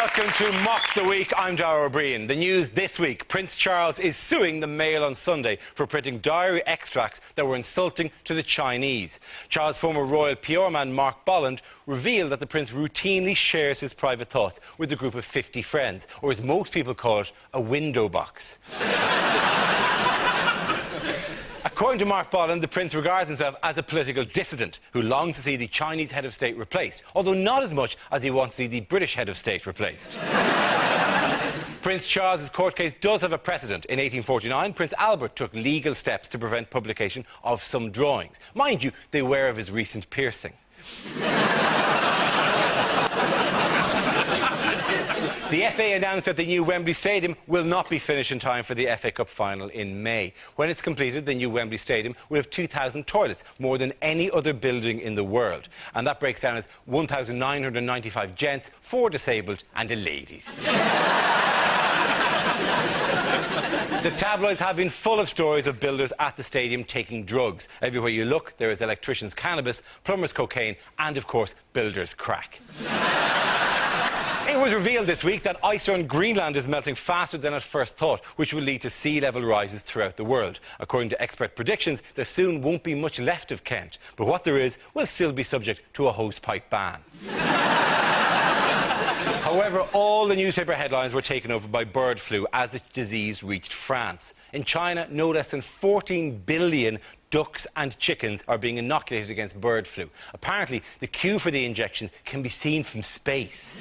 Welcome to Mock the Week. I'm Dara O'Brien. The news this week: Prince Charles is suing the Mail on Sunday for printing diary extracts that were insulting to the Chinese. Charles' former royal PR man Mark Bolland revealed that the prince routinely shares his private thoughts with a group of 50 friends, or as most people call it, a window box. According to Mark Bolland, the prince regards himself as a political dissident who longs to see the Chinese head of state replaced, although not as much as he wants to see the British head of state replaced. Prince Charles's court case does have a precedent. In 1849, Prince Albert took legal steps to prevent publication of some drawings. Mind you, they were of his recent piercing. The FA announced that the new Wembley Stadium will not be finished in time for the FA Cup final in May. When it's completed, the new Wembley Stadium will have 2,000 toilets, more than any other building in the world. And that breaks down as 1,995 gents, 4 disabled and a ladies. The tabloids have been full of stories of builders at the stadium taking drugs. Everywhere you look, there is electricians' cannabis, plumbers' cocaine and, of course, builders' crack. It was revealed this week that ice around Greenland is melting faster than at first thought, which will lead to sea level rises throughout the world. According to expert predictions, there soon won't be much left of Kent, but what there is will still be subject to a hosepipe ban. However, all the newspaper headlines were taken over by bird flu as the disease reached France. In China, no less than 14 billion ducks and chickens are being inoculated against bird flu. Apparently, the queue for the injections can be seen from space.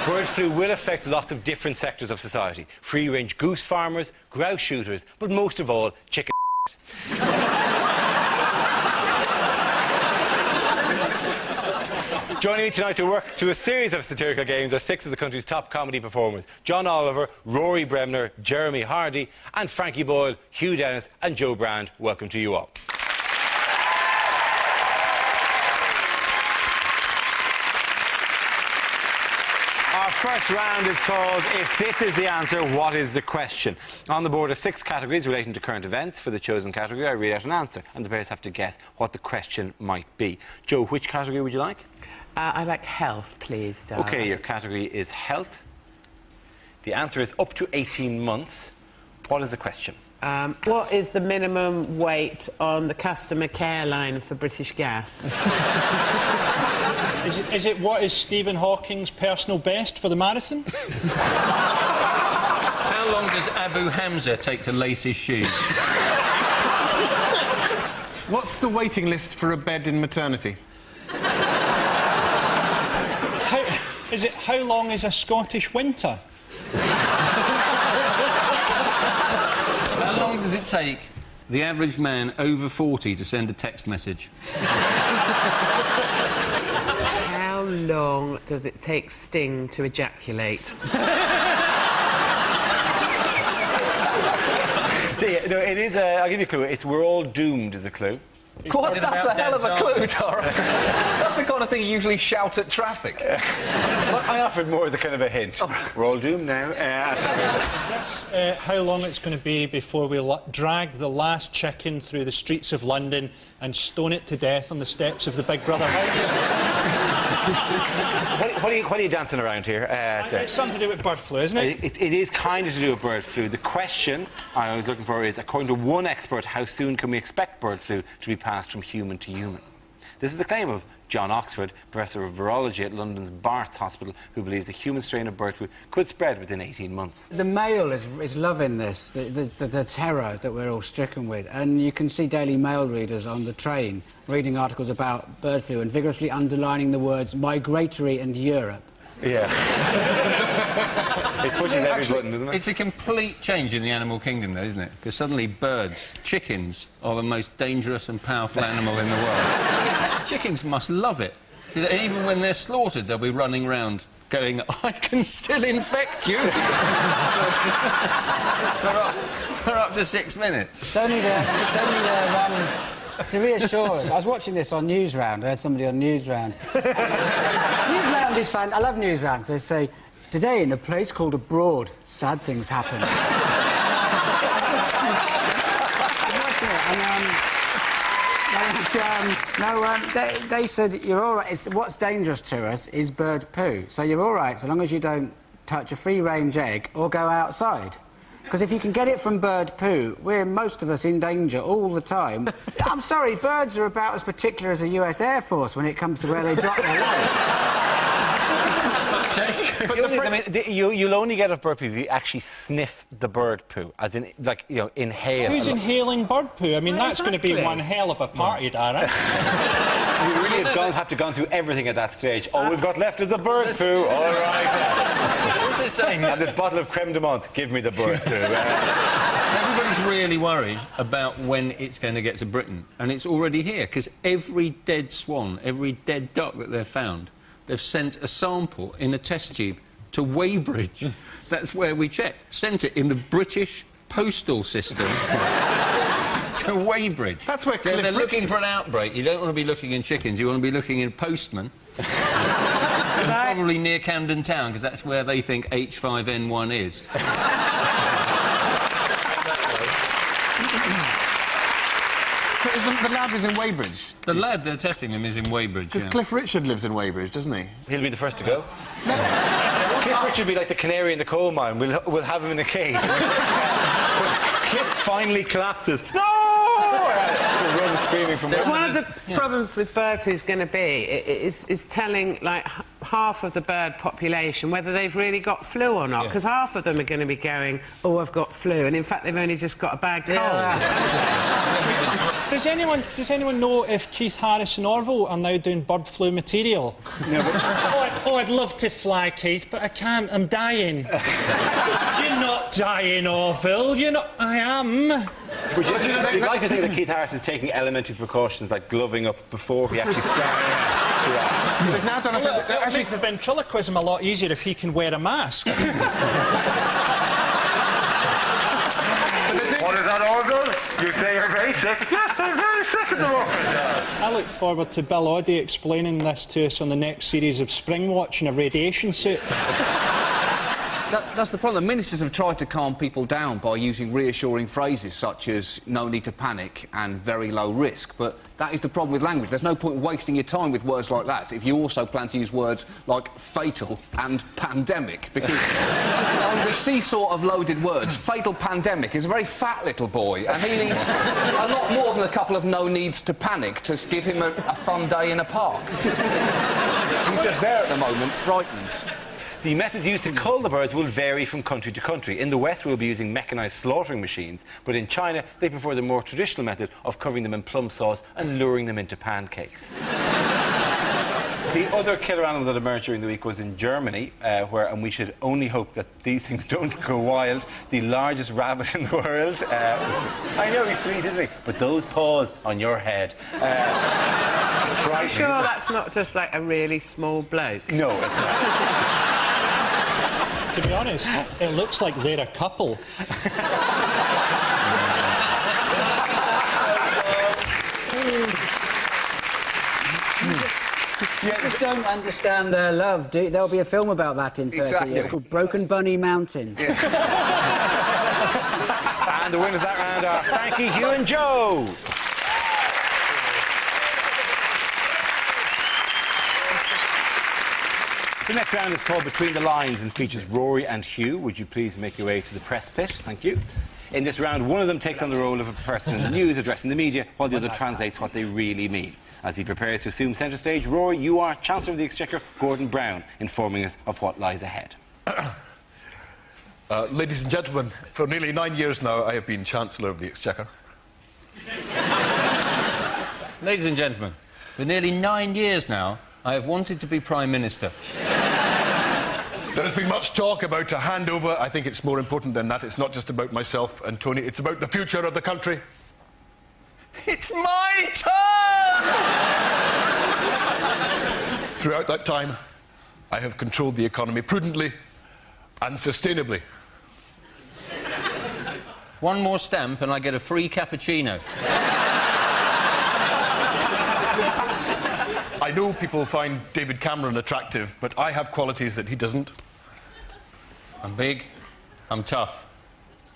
Bird flu will affect lots of different sectors of society. Free-range goose farmers, grouse shooters, but most of all, chicken. Joining me tonight to work to a series of satirical games are 6 of the country's top comedy performers: John Oliver, Rory Bremner, Jeremy Hardy and Frankie Boyle, Hugh Dennis and Joe Brand. Welcome to you all. Our first round is called If This Is the Answer, What Is the Question? On the board are 6 categories relating to current events. For the chosen category, I read out an answer and the players have to guess what the question might be. Joe, which category would you like? I like health, please, Dara. OK, your category is health. The answer is up to 18 months. What is the question? What is the minimum weight on the customer care line for British Gas? Is it what is Stephen Hawking's personal best for the marathon? How long does Abu Hamza take to lace his shoes? What's the waiting list for a bed in maternity? How long is a Scottish winter? How long does it take the average man over 40 to send a text message? How long does it take Sting to ejaculate? No, it is I'll give you a clue. It's We're All Doomed is a clue. What? That's a hell of a clue, Dara. That's the kind of thing you usually shout at traffic. Well, I offered more as a kind of a hint. Oh. We're all doomed now. Is this how long it's going to be before we drag the last chicken through the streets of London and stone it to death on the steps of the Big Brother house? What are you dancing around here? It's something to do with bird flu, isn't it? It is kind of to do with bird flu. The question I was looking for is, according to one expert, how soon can we expect bird flu to be passed from human to human? This is the claim of John Oxford, Professor of Virology at London's Barts Hospital, who believes a human strain of bird flu could spread within 18 months. The Mail is loving this, the terror that we're all stricken with. And you can see Daily Mail readers on the train reading articles about bird flu and vigorously underlining the words migratory and Europe. Yeah. It pushes every button, doesn't it? It's a complete change in the animal kingdom, though, isn't it? Because suddenly birds, chickens, are the most dangerous and powerful animal in the world. Chickens must love it. Because even when they're slaughtered, they'll be running around going, I can still infect you. for up to 6 minutes. It's only there to reassure us. I was watching this on Newsround. I had somebody on Newsround. Newsround is fun. I love Newsround. They say, today in a place called Abroad, sad things happen. I was watching it, and They said you're all right. What's dangerous to us is bird poo. So you're all right so long as you don't touch a free-range egg or go outside. Because if you can get it from bird poo, we're, most of us, in danger all the time. I'm sorry, birds are about as particular as the US Air Force when it comes to where they drop their loads. But you'll only get a bird poo if you actually sniff the bird poo, as in, like, you know, inhale. Who's inhaling bird poo? I mean, Well, that's going to be exactly. one hell of a party, Darren. You really have to gone through everything at that stage. All we've got left is the bird poo. All right. What's it saying? And this bottle of creme de menthe. Give me the bird poo. Everybody's really worried about when it's going to get to Britain, and it's already here, because every dead swan, every dead duck that they've found, they've sent a sample in a test tube to Weybridge. That's where we checked. Sent it in the British postal system to Weybridge. That's where So if they're looking for an outbreak, you don't want to be looking in chickens, you want to be looking in postmen. Probably near Camden Town, because that's where they think H5N1 is. So the lab is in Weybridge? The lab they're testing him is in Weybridge. Because Cliff Richard lives in Weybridge, doesn't he? He'll be the first to go. Cliff Richard will be like the canary in the coal mine. We'll have him in the cage. Cliff finally collapses. No! Run screaming from One of the problems with bird flu is going to be is telling, like, half of the bird population whether they've really got flu or not, because half of them are going to be going, oh, I've got flu, and in fact they've only just got a bad cold. Does anyone know if Keith Harris and Orville are now doing bird flu material? No, but... I'd love to fly, Keith, but I can't. I'm dying. You're not dying, Orville. You're not... I am. You'd like to think that Keith Harris is taking elementary precautions like gloving up before he actually starts. They've now done a thing... It'll make the ventriloquism a lot easier if he can wear a mask. What is that, Orville? You say you're very sick? Yes, I'm very sick at the moment. I look forward to Bill Oddie explaining this to us on the next series of Springwatch in a radiation suit. That's the problem. Ministers have tried to calm people down by using reassuring phrases such as no need to panic and very low risk, but that is the problem with language. There's no point wasting your time with words like that if you also plan to use words like fatal and pandemic, because on the seesaw of loaded words, fatal pandemic is a very fat little boy, and he needs a lot more than a couple of no needs to panic to give him a fun day in a park. He's just there at the moment, frightened. The methods used to cull the birds will vary from country to country. In the West, we'll be using mechanised slaughtering machines, but in China, they prefer the more traditional method of covering them in plum sauce and luring them into pancakes. The other killer animal that emerged during the week was in Germany, and we should only hope that these things don't go wild, the largest rabbit in the world. I know he's sweet, isn't he? But those paws on your head. I'm sure that's not just like a really small bloke. No, it's not. To be honest, it looks like they're a couple. You just don't understand their love, do you? There'll be a film about that in 30 years called Broken Bunny Mountain. And the winners that round are Frankie, Hugh and Joe. The next round is called Between the Lines and features Rory and Hugh. Would you please make your way to the press pit? Thank you. In this round, one of them takes on the role of a person in the news addressing the media, while the other translates what they really mean. As he prepares to assume centre stage, Rory, you are Chancellor of the Exchequer, Gordon Brown, informing us of what lies ahead. Ladies and gentlemen, for nearly 9 years now, I have been Chancellor of the Exchequer. Ladies and gentlemen, for nearly 9 years now, I have wanted to be Prime Minister. There has been much talk about a handover. I think it's more important than that. It's not just about myself and Tony. It's about the future of the country. It's my turn! Throughout that time, I have controlled the economy prudently and sustainably. One more stamp and I get a free cappuccino. I know people find David Cameron attractive, but I have qualities that he doesn't. I'm big, I'm tough,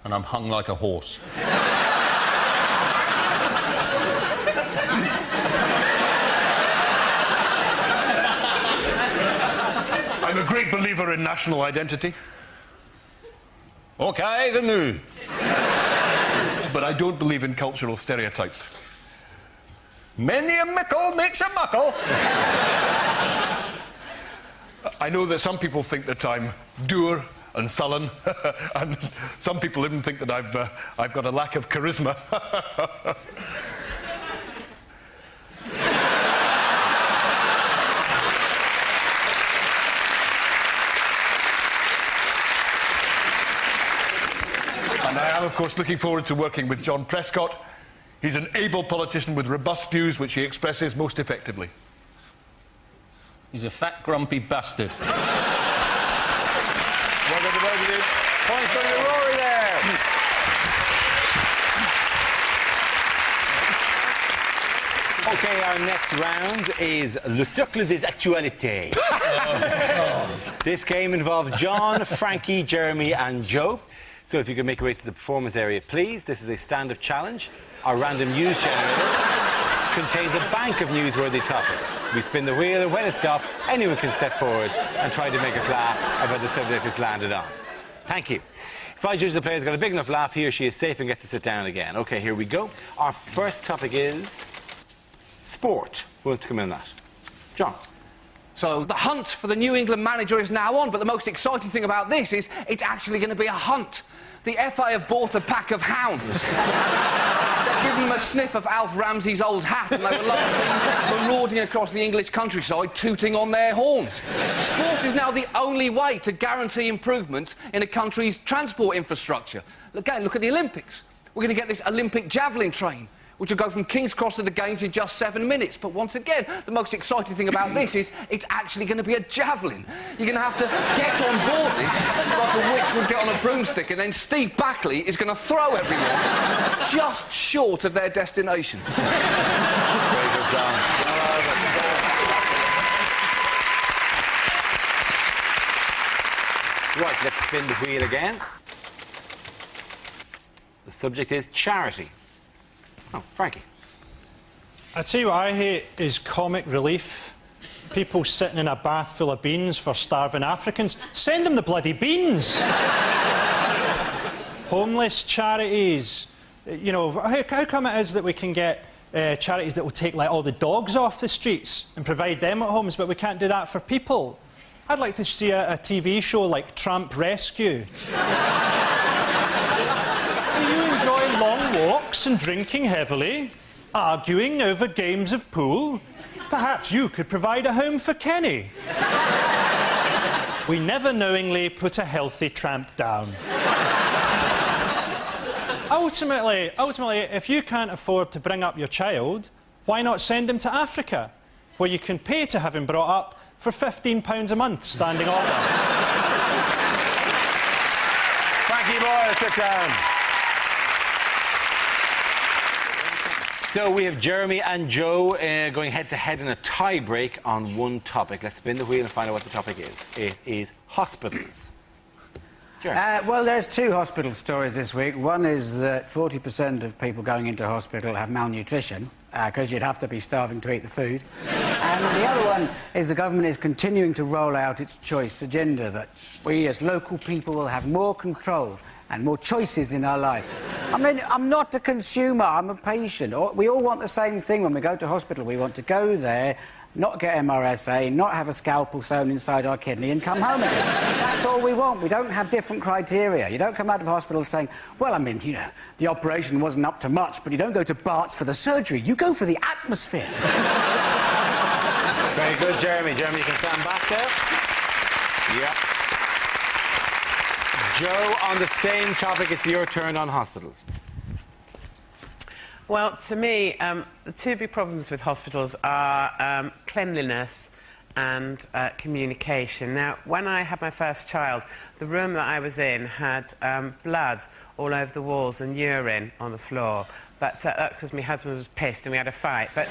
and I'm hung like a horse. believer in national identity. OK, the new. But I don't believe in cultural stereotypes. Many a mickle makes a muckle. I know that some people think that I'm dour and sullen, and some people even think that I've got a lack of charisma. And I am, of course, looking forward to working with John Prescott. He's an able politician with robust views, which he expresses most effectively. He's a fat, grumpy bastard. Well done to both of you. Points going to Rory there. OK, our next round is Le Cercle des Actualités. This game involved John, Frankie, Jeremy and Joe. So if you could make your way to the performance area, please. This is a stand-up challenge. Our random news generator contains a bank of newsworthy topics. We spin the wheel, and when it stops, anyone can step forward and try to make us laugh about the subject it's landed on. Thank you. If I judge the player's got a big enough laugh, he or she is safe and gets to sit down again. OK, here we go. Our first topic is sport. Who wants to come in on that? John. So the hunt for the New England manager is now on, but the most exciting thing about this is it's actually going to be a hunt. The FA have bought a pack of hounds. They've given them a sniff of Alf Ramsey's old hat, and they were last seen marauding across the English countryside, tooting on their horns. Sport is now the only way to guarantee improvement in a country's transport infrastructure. Again, look at the Olympics. We're going to get this Olympic javelin train, which will go from King's Cross to the Games in just 7 minutes. But once again, the most exciting thing about this is it's actually going to be a javelin. You're going to have to get on board it like a witch would get on a broomstick, and then Steve Backley is going to throw everyone just short of their destination. Very good, John. Right, let's spin the wheel again. The subject is charity. Oh, Frankie. I tell you what I hate is comic relief. People sitting in a bath full of beans for starving Africans. Send them the bloody beans! Homeless charities. You know, how come it is that we can get charities that will take, like, all the dogs off the streets and provide them at homes, but we can't do that for people? I'd like to see a TV show like Tramp Rescue. Enjoy long walks and drinking heavily, arguing over games of pool. Perhaps you could provide a home for Kenny. We never knowingly put a healthy tramp down. Ultimately, if you can't afford to bring up your child, why not send him to Africa, where you can pay to have him brought up for £15 a month, standing order? Frankie Boyle, sit down. So we have Jeremy and Joe going head-to-head in a tie-break on one topic. Let's spin the wheel and find out what the topic is. It is hospitals. Well, there's two hospital stories this week. One is that 40% of people going into hospital have malnutrition, because you'd have to be starving to eat the food. And the other one is the government is continuing to roll out its choice agenda, that we as local people will have more control and more choices in our life. I mean, I'm not a consumer, I'm a patient. We all want the same thing when we go to hospital. We want to go there, not get MRSA, not have a scalpel sewn inside our kidney and come home again. That's all we want. We don't have different criteria. You don't come out of hospital saying, well, I mean, you know, the operation wasn't up to much, but you don't go to Bart's for the surgery. You go for the atmosphere. Very good, Jeremy. Jeremy, you can stand back there. Yep. Joe, on the same topic, it's your turn on hospitals. Well, to me, the two big problems with hospitals are cleanliness and communication. Now, when I had my first child, the room that I was in had blood all over the walls and urine on the floor. But that's because my husband was pissed and we had a fight. But,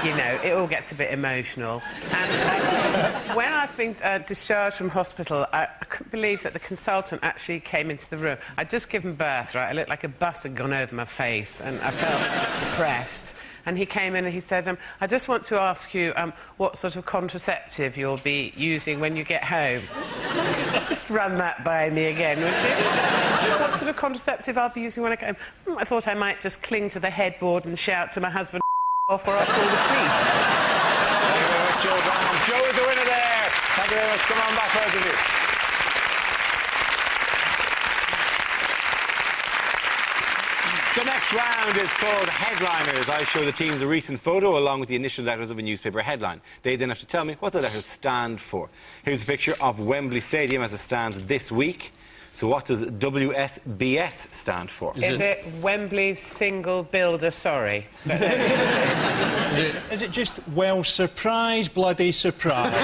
you know, it all gets a bit emotional. And when I was being discharged from hospital, I couldn't believe that the consultant actually came into the room. I'd just given birth, right? I looked like a bus had gone over my face and I felt depressed. and he came in and he said, I just want to ask you what sort of contraceptive you'll be using when you get home. Just run that by me again, would you? What sort of contraceptive I'll be using when I get home? I thought I might just cling to the headboard and shout to my husband off, or I'll call the police. Thank you very much, Joe Brown. Joe is the winner there. Thank you very much. Come on back, both of you. The next round is called Headliners. I show the teams a recent photo along with the initial letters of a newspaper headline. They then have to tell me what the letters stand for. Here's a picture of Wembley Stadium as it stands this week. So what does WSBS stand for? Is it Wembley's Single Builder Sorry? Is it just, well, surprise, bloody surprise?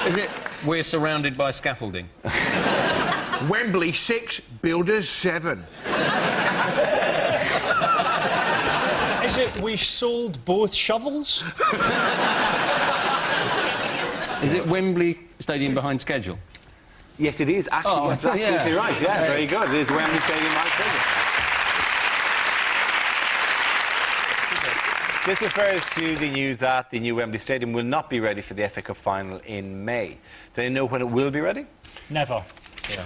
Is it we're surrounded by scaffolding? Wembley 6, Builders 7. Is it we sold both shovels? Is it Wembley Stadium behind schedule? Yes, it is. Actually, that's absolutely right. Yeah, very good. It is Wembley Stadium behind schedule. This refers to the news that the new Wembley Stadium will not be ready for the FA Cup final in May. Do they know when it will be ready? Never. Yeah.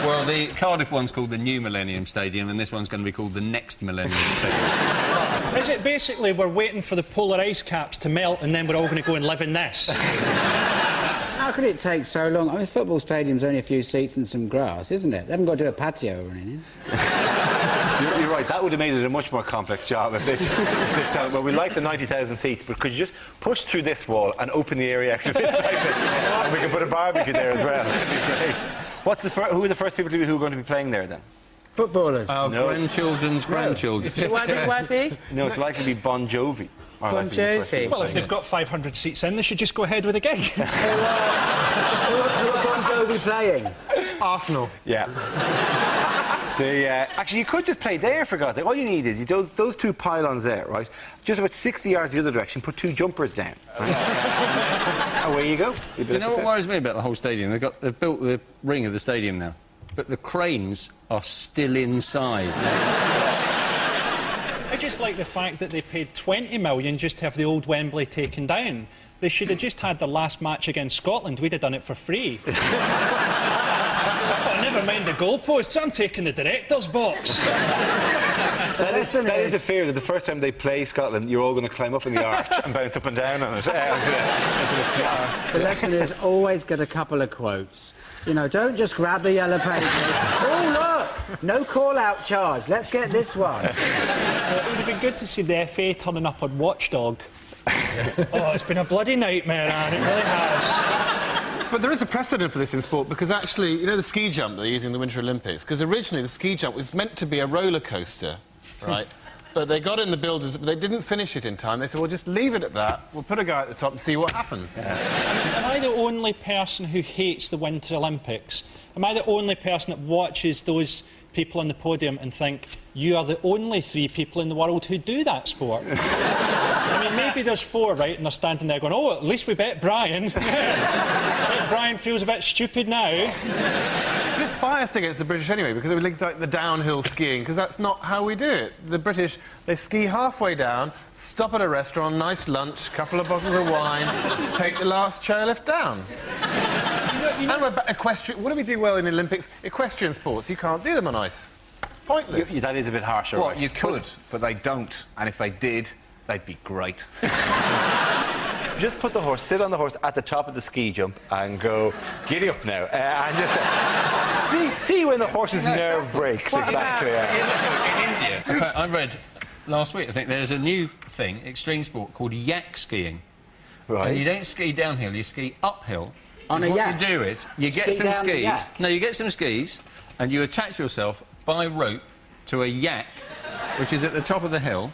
Well, the Cardiff one's called the New Millennium Stadium, and this one's going to be called the Next Millennium Stadium. Is it basically we're waiting for the polar ice caps to melt and then we're all going to go and live in this? How could it take so long? I mean, football stadium's only a few seats and some grass, isn't it? They haven't got to do a patio or anything. You're right, that would have made it a much more complex job if they tell well, we like the 90,000 seats, but could you just push through this wall and open the area extra bit like this? And we can put a barbecue there as well. That'd be great. Who are the first people who are going to be playing there, then? Footballers. Our grandchildren's grandchildren. Waddy? No, it's likely to be Bon Jovi. Bon Jovi? Well, if they've got 500 seats in, they should just go ahead with the gig. Who are Bon Jovi playing? Arsenal. Yeah. Actually, you could just play there, for God's sake. All you need is those two pylons there, right? Just about 60 yards the other direction, put two jumpers down. Right? Away you go. Do you know what worries me about the whole stadium? They've built the ring of the stadium now, but the cranes are still inside. I just like the fact that they paid 20 million just to have the old Wembley taken down. They should have just had their last match against Scotland. We'd have done it for free. Oh, never mind the goalposts. I'm taking the director's box. That is a fear that the first time they play Scotland, you're all going to climb up in the arch and bounce up and down on it. The lesson is always get a couple of quotes. You know, don't just grab the yellow paper. Oh, look! No call-out charge. Let's get this one. It would have been good to see the FA turning up on Watchdog. Oh, it's been a bloody nightmare, Anne. It really has. But there is a precedent for this in sport, because actually, you know the ski jump they're using in the Winter Olympics? Because originally the ski jump was meant to be a roller coaster, right? But they got in the builders, but they didn't finish it in time. They said, well, just leave it at that. We'll put a guy at the top and see what happens. Am I the only person who hates the Winter Olympics? Am I the only person that watches those people on the podium and think, you are the only 3 people in the world who do that sport? I mean, maybe there's 4, right, and they're standing there going, oh, at least we bet Brian. Brian feels a bit stupid now. But it's biased against the British anyway, because it would link like the downhill skiing, because that's not how we do it. The British, they ski halfway down, stop at a restaurant, nice lunch, couple of bottles of wine, take the last chairlift down. And we're equestrian. What do we do well in the Olympics? Equestrian sports. You can't do them on ice. Pointless. That is a bit harsh, all Well, right. you could, but they don't. And if they did, they'd be great. Just put the horse, sit on the horse at the top of the ski jump and go, giddy up now. And just see when the horse's nerve breaks. Exactly. In India, I read last week, I think, there's a new thing, extreme sport, called yak skiing. Right. And you don't ski downhill, you ski uphill. On a what yak? you do is, you get Ski some down the skis. yak? No, you get some skis, and you attach yourself by rope to a yak, which is at the top of the hill,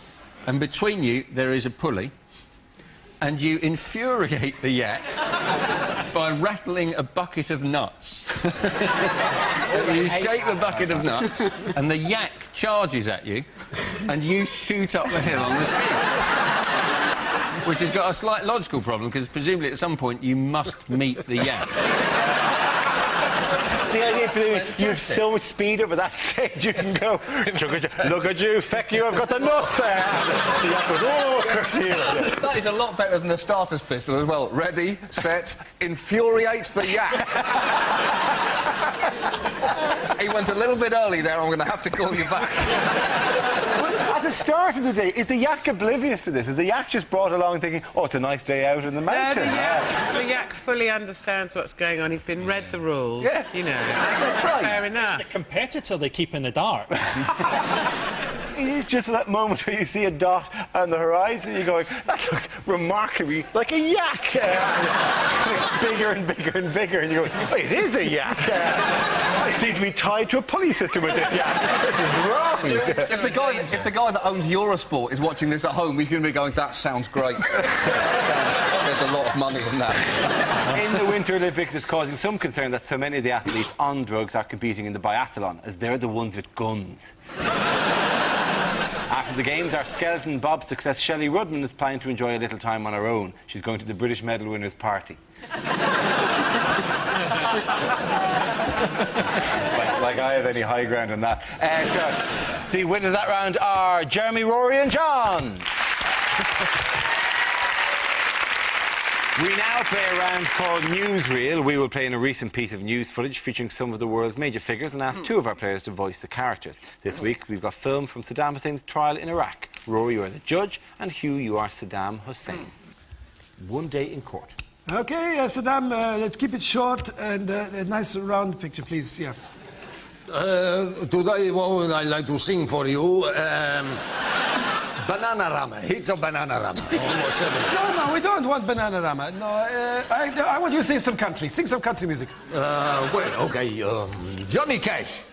and between you there is a pulley, and you infuriate the yak by rattling a bucket of nuts. You shake the bucket of nuts, and the yak charges at you, and you shoot up the hill on the ski. Which has got a slight logical problem, because presumably at some point you must meet the yak. the idea? You have so much speed over that stage, you can go, look at you, feck you, I've got the nuts there. The yak goes, oh, curse you. That is a lot better than the starter's pistol as well. Ready, set, infuriates the yak. He went a little bit early there, I'm going to have to call you back. At the start of the day, is the yak oblivious to this? Is the yak just brought along thinking, oh, it's a nice day out in the mountain? The yak fully understands what's going on. He's been read the rules. Yeah. You know, that's fair enough. It's the competitor they keep in the dark. It is just that moment where you see a dot on the horizon and you're going, that looks remarkably like a yak. It's bigger and bigger and bigger, and you go, oh, it is a yak. I seem to be tied to a pulley system with this yak. This is wrong. If the guy that owns Eurosport is watching this at home, he's going to be going, that sounds great. There's a lot of money in that. In the Winter Olympics, it's causing some concern that so many of the athletes on drugs are competing in the biathlon, as they're the ones with guns. After the Games, our skeleton bob success Shelley Rudman is planning to enjoy a little time on her own. She's going to the British medal winners' party. like I have any high ground on that. So, the winners of that round are Jeremy, Rory and John. We now play a round called Newsreel. We will play in a recent piece of news footage featuring some of the world's major figures and ask two of our players to voice the characters. This week, we've got film from Saddam Hussein's trial in Iraq. Rory, you are the judge, and Hugh, you are Saddam Hussein. One day in court. Okay, Saddam, let's keep it short and a nice round picture, please. Yeah. Today, what would I like to sing for you? Bananarama. It's a Bananarama. No, we don't want Bananarama. No, I want you to sing some country. Sing some country music. Well, okay. Johnny Cash.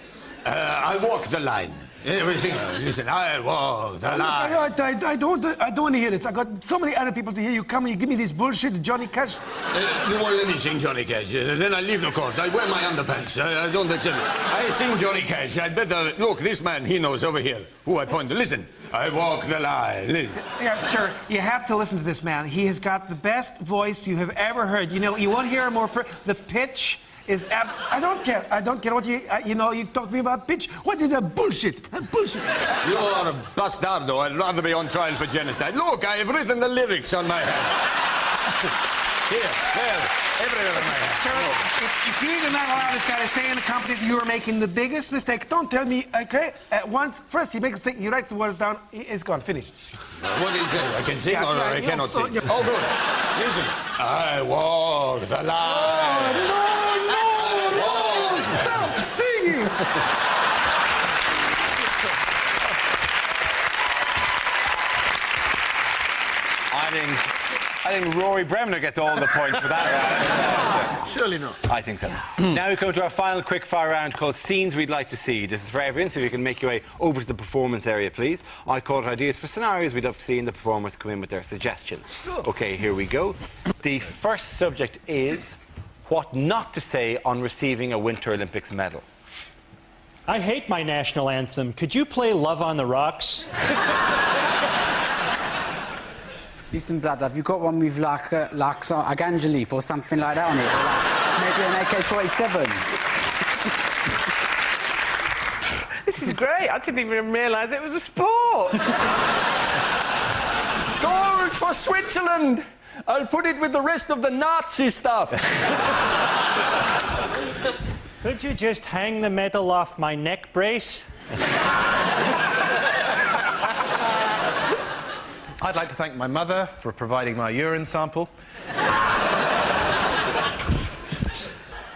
I walk the line. Listen, I walk the line. I don't want to hear this. I got so many other people to hear. You come and you give me this bullshit, Johnny Cash. You won't let me sing Johnny Cash. Then I leave the court. I wear my underpants. I don't accept it. I sing Johnny Cash. I better... Look, this man, he knows over here who I point to. Listen. I walk the line. Yeah, sir, you have to listen to this man. He has got the best voice you have ever heard. You know, you won't hear more... The pitch is... I don't care. I don't care what you... you know, you talk to me about pitch. What is that bullshit? Bullshit. You are a bastardo. I'd rather be on trial for genocide. Look, I have written the lyrics on my hand. Here, there, everywhere on my hand. Sir, if you do not allow this guy to stay in the competition, you are making the biggest mistake. Don't tell me, okay? First he makes a mistake, he writes the words down, it's gone, finished. What did he say? I can sing or I cannot sing? Oh, good. Listen. I walk the line. No! Stop singing! I think Rory Bremner gets all the points for that round. Surely not. I think so. Now we come to our final quick-fire round called Scenes We'd Like to See. This is for everyone, so if you can make your way over to the performance area, please. I call it ideas for scenarios we'd love to see, and the performers come in with their suggestions. OK, here we go. The first subject is what not to say on receiving a Winter Olympics medal. I hate my national anthem. Could you play Love on the Rocks? Listen, Blood, have you got one with like a ganja leaf or something like that on it? Or like, maybe an AK-47? This is great. I didn't even realise it was a sport. Gold for Switzerland! I'll put it with the rest of the Nazi stuff. Could you just hang the medal off my neck brace? I'd like to thank my mother for providing my urine sample.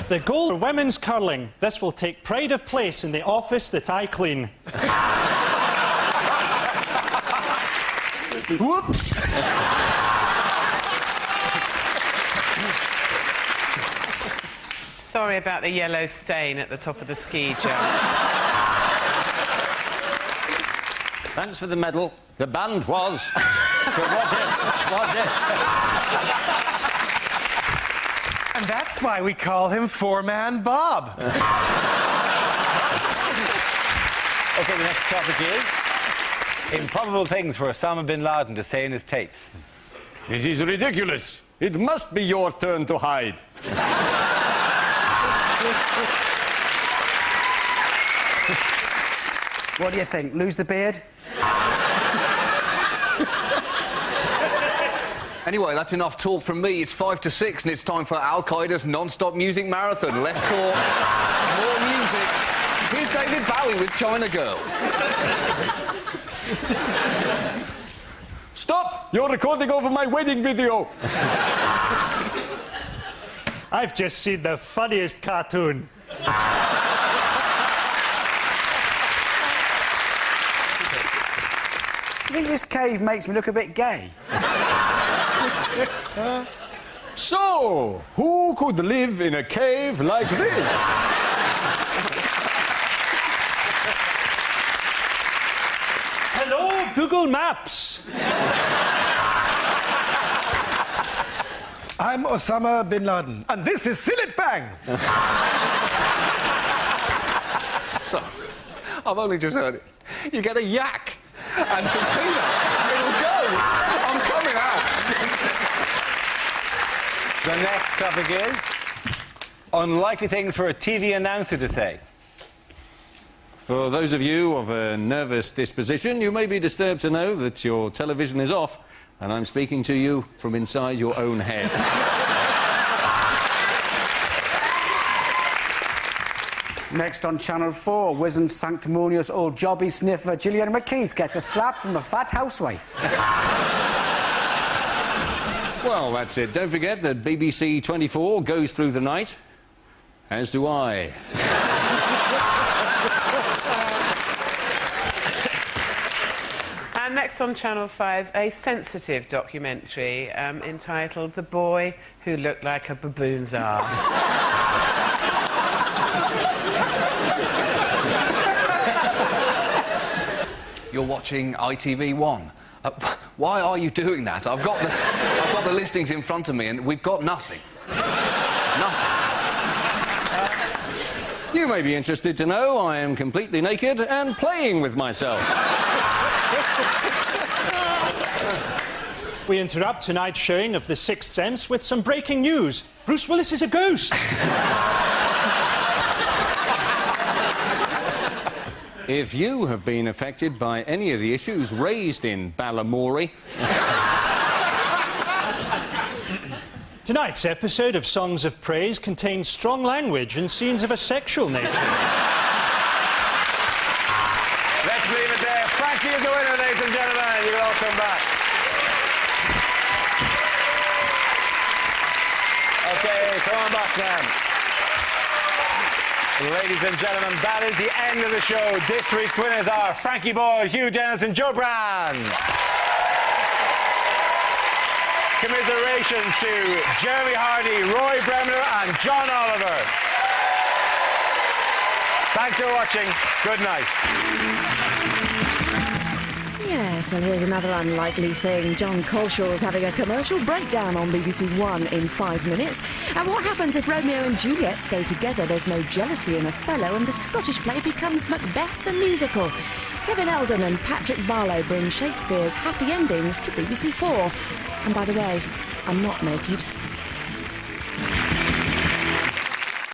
The goal for women's curling. This will take pride of place in the office that I clean. Whoops! Sorry about the yellow stain at the top of the ski jump. Thanks for the medal. The band was Sir Roger. And that's why we call him Four-Man Bob. OK, the next topic is improbable things for Osama bin Laden to say in his tapes. This is ridiculous. It must be your turn to hide. What do you think? Lose the beard? Anyway, that's enough talk from me. It's 5 to 6 and it's time for Al Qaeda's non-stop music marathon. Less talk, more music. Here's David Bowie with China Girl. Stop! You're recording over my wedding video. I've just seen the funniest cartoon. Do you think this cave makes me look a bit gay? So, who could live in a cave like this? Hello, Google Maps. I'm Osama bin Laden. And this is Silit Bang. So, I've only just heard it. You get a yak and some peanuts. It'll go. I'm coming out. The next topic is unlikely things for a TV announcer to say. For those of you of a nervous disposition, you may be disturbed to know that your television is off and I'm speaking to you from inside your own head. Next on Channel 4, wizened sanctimonious old jobby sniffer Gillian McKeith gets a slap from a fat housewife. Well, that's it. Don't forget that BBC 24 goes through the night, as do I. And next on Channel 5, a sensitive documentary entitled The Boy Who Looked Like a Baboon's Arse. You're watching ITV1. Why are you doing that? I've got the listings in front of me and we've got nothing. Nothing. You may be interested to know I am completely naked and playing with myself. We interrupt tonight's showing of The Sixth Sense with some breaking news. Bruce Willis is a ghost. If you have been affected by any of the issues raised in Balamory... Tonight's episode of Songs of Praise contains strong language and scenes of a sexual nature. Let's leave it there. Frankie is the winner, ladies and gentlemen. You can all come back. OK, come on back now. Ladies and gentlemen, that is the end of the show. This week's winners are Frankie Boyle, Hugh Dennis and Joe Brand. Commiserations to Jeremy Hardy, Roy Bremner and John Oliver. Thanks for watching. Good night. Yes, well, here's another unlikely thing. John Colshaw's having a commercial breakdown on BBC One in 5 minutes. And what happens if Romeo and Juliet stay together? There's no jealousy in Othello, and the Scottish play becomes Macbeth the musical. Kevin Eldon and Patrick Barlow bring Shakespeare's happy endings to BBC 4. And by the way, I'm not naked.